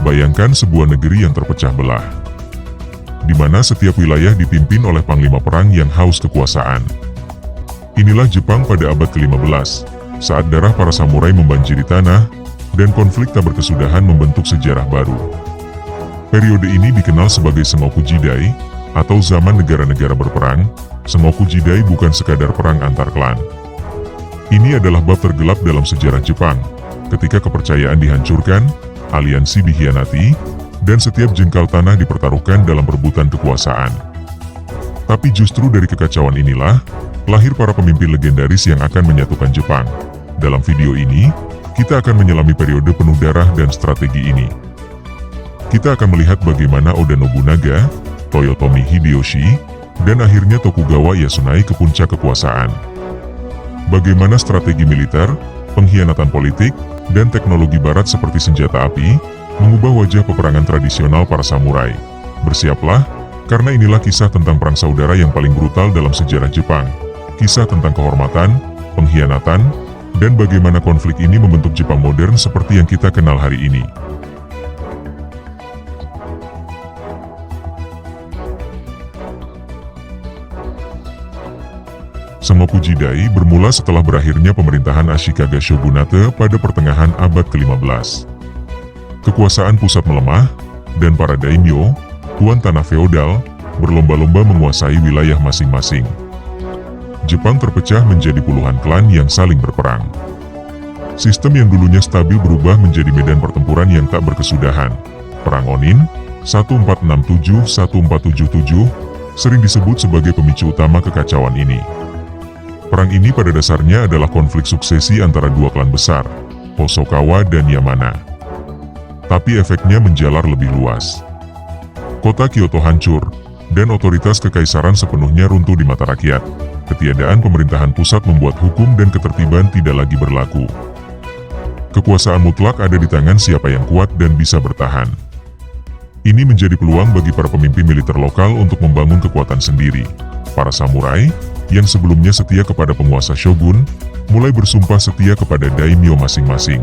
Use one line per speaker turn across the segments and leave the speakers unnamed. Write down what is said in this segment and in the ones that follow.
Bayangkan sebuah negeri yang terpecah belah, di mana setiap wilayah dipimpin oleh panglima perang yang haus kekuasaan. Inilah Jepang pada abad ke-15, saat darah para samurai membanjiri tanah, dan konflik tak berkesudahan membentuk sejarah baru. Periode ini dikenal sebagai Sengoku Jidai, atau zaman negara-negara berperang. Sengoku Jidai bukan sekadar perang antar klan. Ini adalah bab tergelap dalam sejarah Jepang, ketika kepercayaan dihancurkan, aliansi dikhianati, dan setiap jengkal tanah dipertaruhkan dalam perebutan kekuasaan. Tapi justru dari kekacauan inilah, lahir para pemimpin legendaris yang akan menyatukan Jepang. Dalam video ini, kita akan menyelami periode penuh darah dan strategi ini. Kita akan melihat bagaimana Oda Nobunaga, Toyotomi Hideyoshi, dan akhirnya Tokugawa Yasunai ke puncak kekuasaan. Bagaimana strategi militer, pengkhianatan politik, dan teknologi barat seperti senjata api, mengubah wajah peperangan tradisional para samurai. Bersiaplah, karena inilah kisah tentang perang saudara yang paling brutal dalam sejarah Jepang. Kisah tentang kehormatan, pengkhianatan, dan bagaimana konflik ini membentuk Jepang modern seperti yang kita kenal hari ini. Sengoku Jidai bermula setelah berakhirnya pemerintahan Ashikaga Shogunate pada pertengahan abad ke-15. Kekuasaan pusat melemah, dan para daimyo, tuan tanah feodal, berlomba-lomba menguasai wilayah masing-masing. Jepang terpecah menjadi puluhan klan yang saling berperang. Sistem yang dulunya stabil berubah menjadi medan pertempuran yang tak berkesudahan. Perang Onin, 1467-1477, sering disebut sebagai pemicu utama kekacauan ini. Perang ini pada dasarnya adalah konflik suksesi antara dua klan besar, Hosokawa dan Yamana. Tapi efeknya menjalar lebih luas. Kota Kyoto hancur, dan otoritas kekaisaran sepenuhnya runtuh di mata rakyat. Ketiadaan pemerintahan pusat membuat hukum dan ketertiban tidak lagi berlaku. Kekuasaan mutlak ada di tangan siapa yang kuat dan bisa bertahan. Ini menjadi peluang bagi para pemimpin militer lokal untuk membangun kekuatan sendiri. Para samurai, yang sebelumnya setia kepada penguasa shogun, mulai bersumpah setia kepada daimyo masing-masing.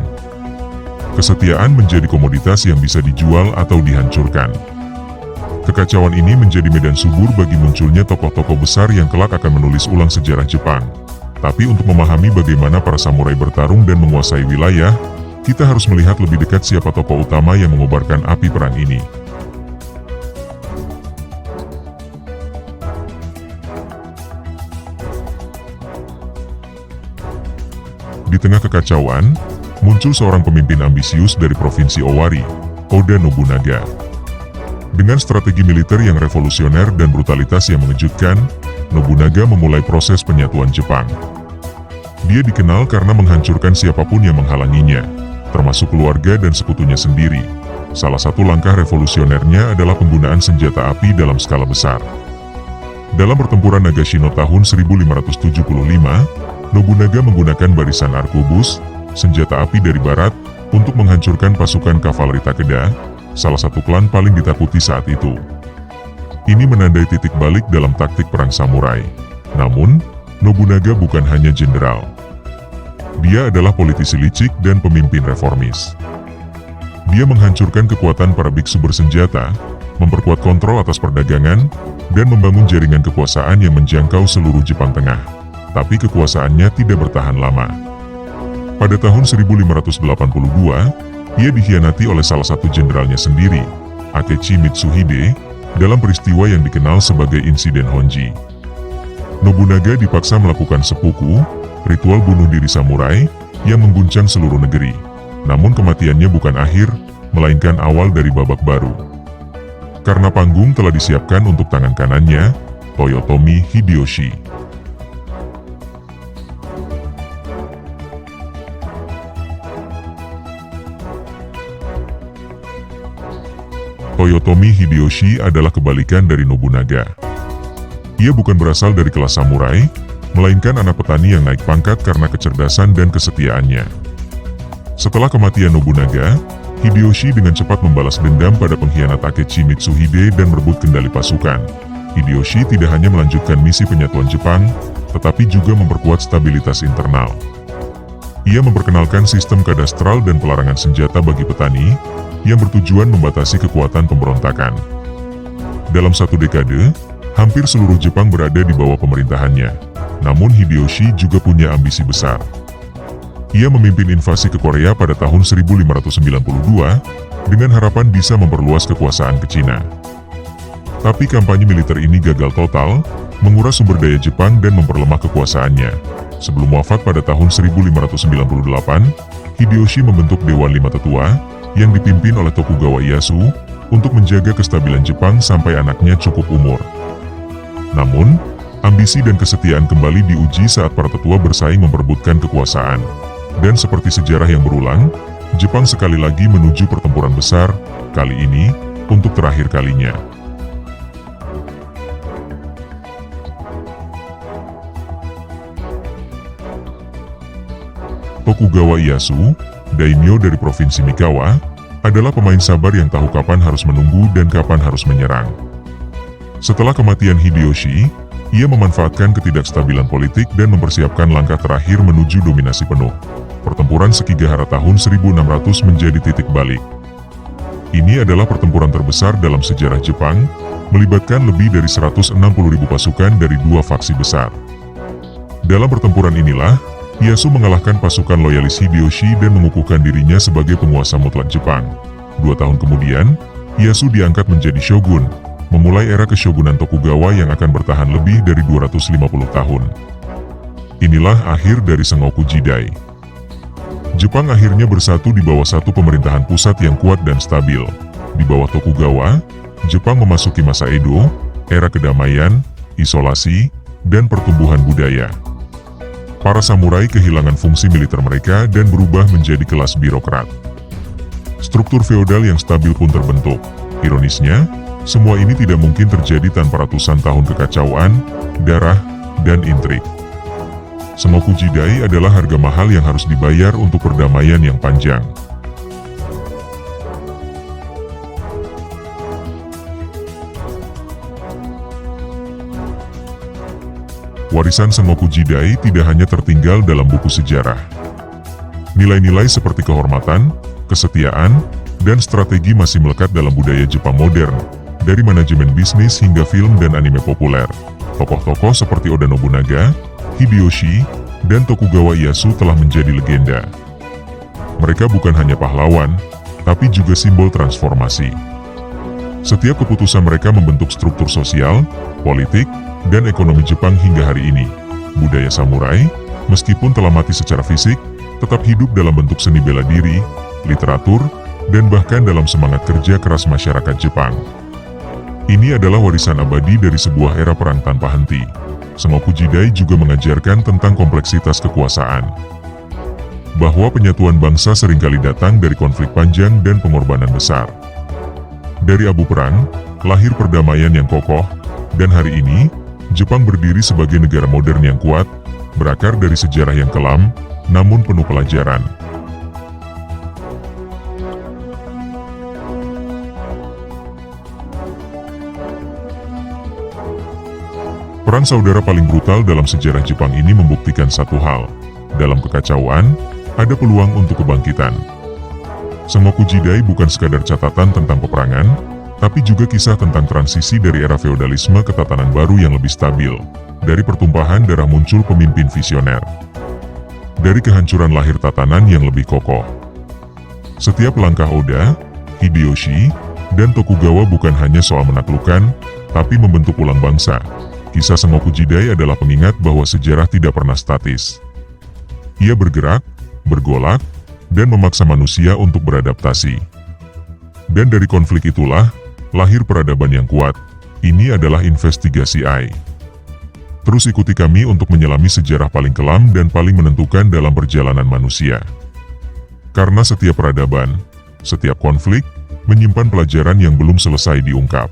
Kesetiaan menjadi komoditas yang bisa dijual atau dihancurkan. Kekacauan ini menjadi medan subur bagi munculnya tokoh-tokoh besar yang kelak akan menulis ulang sejarah Jepang. Tapi untuk memahami bagaimana para samurai bertarung dan menguasai wilayah, kita harus melihat lebih dekat siapa tokoh utama yang mengobarkan api perang ini. Di tengah kekacauan, muncul seorang pemimpin ambisius dari Provinsi Owari, Oda Nobunaga. Dengan strategi militer yang revolusioner dan brutalitas yang mengejutkan, Nobunaga memulai proses penyatuan Jepang. Dia dikenal karena menghancurkan siapapun yang menghalanginya, termasuk keluarga dan sekutunya sendiri. Salah satu langkah revolusionernya adalah penggunaan senjata api dalam skala besar. Dalam pertempuran Nagashino tahun 1575, Nobunaga menggunakan barisan arkebus, senjata api dari barat, untuk menghancurkan pasukan kavaleri Takeda, salah satu klan paling ditakuti saat itu. Ini menandai titik balik dalam taktik perang samurai. Namun, Nobunaga bukan hanya jenderal. Dia adalah politisi licik dan pemimpin reformis. Dia menghancurkan kekuatan para biksu bersenjata, memperkuat kontrol atas perdagangan, dan membangun jaringan kekuasaan yang menjangkau seluruh Jepang Tengah. Tapi kekuasaannya tidak bertahan lama. Pada tahun 1582, ia dikhianati oleh salah satu jenderalnya sendiri, Akechi Mitsuhide, dalam peristiwa yang dikenal sebagai insiden Honji. Nobunaga dipaksa melakukan seppuku, ritual bunuh diri samurai, yang mengguncang seluruh negeri. Namun kematiannya bukan akhir, melainkan awal dari babak baru. Karena panggung telah disiapkan untuk tangan kanannya, Toyotomi Hideyoshi. Toyotomi Hideyoshi adalah kebalikan dari Nobunaga. Ia bukan berasal dari kelas samurai, melainkan anak petani yang naik pangkat karena kecerdasan dan kesetiaannya. Setelah kematian Nobunaga, Hideyoshi dengan cepat membalas dendam pada pengkhianat Akechi Mitsuhide dan merebut kendali pasukan. Hideyoshi tidak hanya melanjutkan misi penyatuan Jepang, tetapi juga memperkuat stabilitas internal. Ia memperkenalkan sistem kadastral dan pelarangan senjata bagi petani, yang bertujuan membatasi kekuatan pemberontakan. Dalam satu dekade, hampir seluruh Jepang berada di bawah pemerintahannya. Namun Hideyoshi juga punya ambisi besar. Ia memimpin invasi ke Korea pada tahun 1592 dengan harapan bisa memperluas kekuasaan ke Cina. Tapi kampanye militer ini gagal total, menguras sumber daya Jepang dan memperlemah kekuasaannya. Sebelum wafat pada tahun 1598, Hideyoshi membentuk Dewan Lima Tetua yang dipimpin oleh Tokugawa Ieyasu untuk menjaga kestabilan Jepang sampai anaknya cukup umur. Namun, ambisi dan kesetiaan kembali diuji saat para tetua bersaing memperebutkan kekuasaan. Dan seperti sejarah yang berulang, Jepang sekali lagi menuju pertempuran besar, kali ini untuk terakhir kalinya. Tokugawa Ieyasu, daimyo dari Provinsi Mikawa, adalah pemain sabar yang tahu kapan harus menunggu dan kapan harus menyerang. Setelah kematian Hideyoshi, ia memanfaatkan ketidakstabilan politik dan mempersiapkan langkah terakhir menuju dominasi penuh. Pertempuran Sekigahara tahun 1600 menjadi titik balik. Ini adalah pertempuran terbesar dalam sejarah Jepang, melibatkan lebih dari 160.000 pasukan dari dua faksi besar. Dalam pertempuran inilah, Ieyasu mengalahkan pasukan loyalis Hideyoshi dan mengukuhkan dirinya sebagai penguasa mutlak Jepang. 2 tahun kemudian, Ieyasu diangkat menjadi shogun, memulai era keshogunan Tokugawa yang akan bertahan lebih dari 250 tahun. Inilah akhir dari Sengoku Jidai. Jepang akhirnya bersatu di bawah satu pemerintahan pusat yang kuat dan stabil. Di bawah Tokugawa, Jepang memasuki masa Edo, era kedamaian, isolasi, dan pertumbuhan budaya. Para samurai kehilangan fungsi militer mereka dan berubah menjadi kelas birokrat. Struktur feodal yang stabil pun terbentuk. Ironisnya, semua ini tidak mungkin terjadi tanpa ratusan tahun kekacauan, darah, dan intrik. Sengoku Jidai adalah harga mahal yang harus dibayar untuk perdamaian yang panjang. Warisan Sengoku Jidai tidak hanya tertinggal dalam buku sejarah. Nilai-nilai seperti kehormatan, kesetiaan, dan strategi masih melekat dalam budaya Jepang modern, dari manajemen bisnis hingga film dan anime populer. Tokoh-tokoh seperti Oda Nobunaga, Hideyoshi, dan Tokugawa Ieyasu telah menjadi legenda. Mereka bukan hanya pahlawan, tapi juga simbol transformasi. Setiap keputusan mereka membentuk struktur sosial, politik, dan ekonomi Jepang hingga hari ini. Budaya samurai, meskipun telah mati secara fisik, tetap hidup dalam bentuk seni bela diri, literatur, dan bahkan dalam semangat kerja keras masyarakat Jepang. Ini adalah warisan abadi dari sebuah era perang tanpa henti. Sengoku Jidai juga mengajarkan tentang kompleksitas kekuasaan. Bahwa penyatuan bangsa seringkali datang dari konflik panjang dan pengorbanan besar. Dari abu perang, lahir perdamaian yang kokoh, dan hari ini, Jepang berdiri sebagai negara modern yang kuat, berakar dari sejarah yang kelam, namun penuh pelajaran. Perang saudara paling brutal dalam sejarah Jepang ini membuktikan satu hal. Dalam kekacauan, ada peluang untuk kebangkitan. Sengoku Jidai bukan sekadar catatan tentang peperangan, tapi juga kisah tentang transisi dari era feodalisme ke tatanan baru yang lebih stabil. Dari pertumpahan darah muncul pemimpin visioner. Dari kehancuran lahir tatanan yang lebih kokoh. Setiap langkah Oda, Hideyoshi, dan Tokugawa bukan hanya soal menaklukkan, tapi membentuk ulang bangsa. Kisah Sengoku Jidai adalah pengingat bahwa sejarah tidak pernah statis. Ia bergerak, bergolak, dan memaksa manusia untuk beradaptasi. Dan dari konflik itulah, lahir peradaban yang kuat. Ini adalah investigasi AI. Terus ikuti kami untuk menyelami sejarah paling kelam dan paling menentukan dalam perjalanan manusia. Karena setiap peradaban, setiap konflik, menyimpan pelajaran yang belum selesai diungkap.